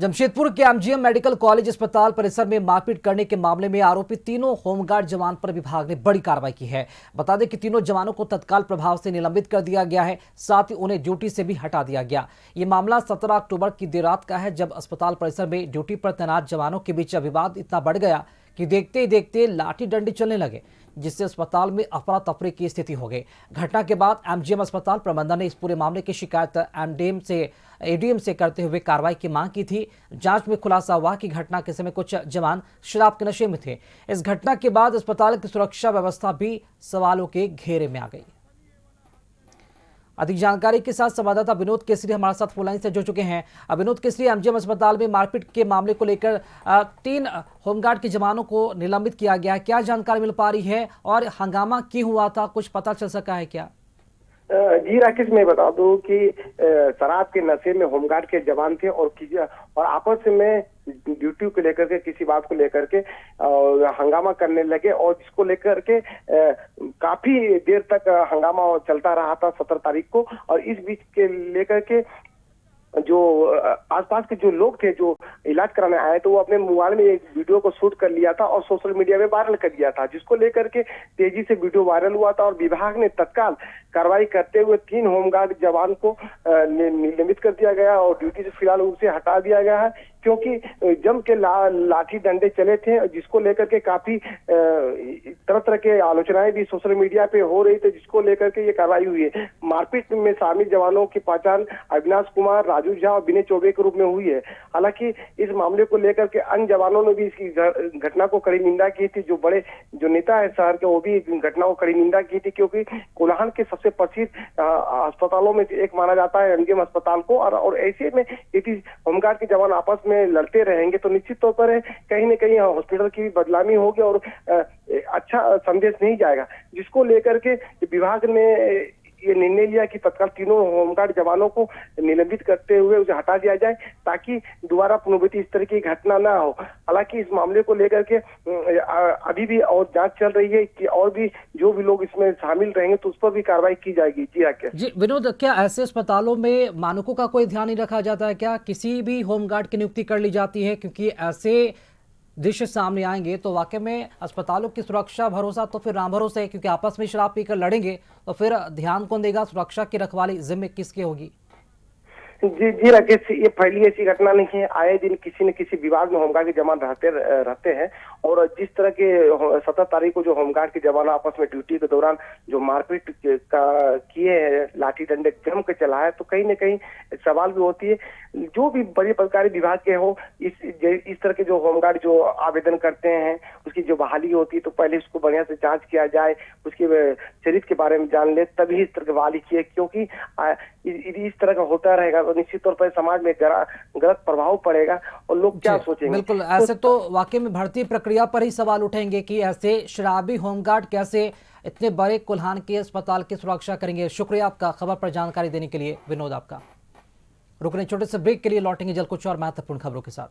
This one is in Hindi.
जमशेदपुर के एमजीएम मेडिकल कॉलेज अस्पताल परिसर में मारपीट करने के मामले में आरोपी तीनों होमगार्ड जवान पर विभाग ने बड़ी कार्रवाई की है। बता दें कि तीनों जवानों को तत्काल प्रभाव से निलंबित कर दिया गया है, साथ ही उन्हें ड्यूटी से भी हटा दिया गया। ये मामला 17 अक्टूबर की देर रात का है, जब अस्पताल परिसर में ड्यूटी पर तैनात जवानों के बीच विवाद इतना बढ़ गया कि देखते ही देखते लाठी डंडे चलने लगे, जिससे अस्पताल में अफरा तफरी की स्थिति हो गई। घटना के बाद एमजीएम अस्पताल प्रबंधन ने इस पूरे मामले की शिकायत एडीएम से करते हुए कार्रवाई की मांग की थी। जांच में खुलासा हुआ कि घटना के समय कुछ जवान शराब के नशे में थे। इस घटना के बाद अस्पताल की सुरक्षा व्यवस्था भी सवालों के घेरे में आ गई। अधिक जानकारी के साथ संवाददाता विनोद केसरी हमारे साथ फोन लाइन से जुड़ चुके हैं। विनोद केसरी, एमजीएम अस्पताल में मारपीट के मामले को लेकर 3 होमगार्ड के जवानों को निलंबित किया गया है। क्या जानकारी मिल पा रही है और हंगामा क्यों हुआ था, कुछ पता चल सका है क्या? जी राकेश, मैं बता दूं कि शराब के नशे में होमगार्ड के जवान थे और आपस में ड्यूटी को लेकर के किसी बात को लेकर के हंगामा करने लगे और जिसको लेकर के काफी देर तक हंगामा चलता रहा था 17 तारीख को। और इस बीच के लेकर के जो आसपास के जो लोग थे जो इलाज कराने आए, तो वो अपने मोबाइल में एक वीडियो को शूट कर लिया था और सोशल मीडिया में वायरल कर दिया था, जिसको लेकर के तेजी से वीडियो वायरल हुआ था और विभाग ने तत्काल कार्रवाई करते हुए 3 होमगार्ड जवान को निलंबित कर दिया गया और ड्यूटी से फिलहाल उनसे हटा दिया गया है, क्योंकि जम के लाठी डंडे चले थे, जिसको लेकर के काफी तरह तरह के आलोचनाएं भी सोशल मीडिया पे हो रही थी, जिसको लेकर के ये कार्रवाई हुई है। मारपीट में शामिल जवानों की पहचान अविनाश कुमार, राजू झा और विनय चौबे के रूप में हुई है। हालांकि इस मामले को लेकर के अन्य जवानों ने भी इसकी घटना को कड़ी निंदा की थी। जो नेता है शहर के, वो भी घटना को कड़ी निंदा की थी, क्योंकि कोल्हान के सबसे प्रसिद्ध अस्पतालों में एक माना जाता है एमजीएम अस्पताल को। और ऐसे में यदि होमगार्ड के जवान आपस में लड़ते रहेंगे तो निश्चित तौर पर कहीं न कहीं हॉस्पिटल की भी बदनामी होगी और अच्छा संदेश नहीं जाएगा, जिसको लेकर के विभाग ने ये निर्णय लिया कि तत्काल तीनों होमगार्ड जवानों को निलंबित करते हुए उसे हटा दिया जाए, ताकि दोबारा पुनरावृत्ति इस तरह की घटना ना हो। हालांकि इस मामले को लेकर के अभी भी और जांच चल रही है कि और भी जो भी लोग इसमें शामिल रहेंगे तो उस पर भी कार्रवाई की जाएगी। जी आके जी विनोद, क्या ऐसे अस्पतालों में मानकों का कोई ध्यान नहीं रखा जाता है क्या? किसी भी होमगार्ड की नियुक्ति कर ली जाती है? क्योंकि ऐसे दृश्य सामने आएंगे तो वाकई में अस्पतालों की सुरक्षा भरोसा तो फिर राम भरोसे है, क्योंकि आपस में शराब पीकर लड़ेंगे तो फिर ध्यान कौन देगा? सुरक्षा की रखवाली जिम्मे किसकी होगी? जी राकेश, ये पहली ऐसी घटना नहीं है। आए दिन किसी न किसी विभाग में होमगार्ड के जवान रहते हैं और जिस तरह के 17 तारीख को जो होमगार्ड के जवान आपस में ड्यूटी के दौरान जो मारपीट किए हैं, लाठी डंडे जम के चलाए, तो कहीं न कहीं सवाल भी होती है। जो भी बड़े पदाधिकारी विभाग के हो, इस तरह के जो होमगार्ड जो आवेदन करते हैं उसकी जो बहाली होती है, तो पहले उसको बढ़िया से जांच किया जाए, उसके चरित्र के बारे में जान ले, तभी इस तरह की बहाली किए। क्योंकि इस तरह का होता रहेगा तो निश्चित तौर पर समाज में गलत प्रभाव पड़ेगा और लोग क्या सोचेंगे। बिल्कुल, ऐसे तो वाकई में भर्ती प्रक्रिया पर ही सवाल उठेंगे कि ऐसे शराबी होमगार्ड कैसे इतने बड़े कोल्हान के अस्पताल की सुरक्षा करेंगे। शुक्रिया आपका खबर पर जानकारी देने के लिए विनोद। आपका रुकने छोटे से ब्रेक के लिए, लौटेंगे जल्द कुछ और महत्वपूर्ण खबरों के साथ।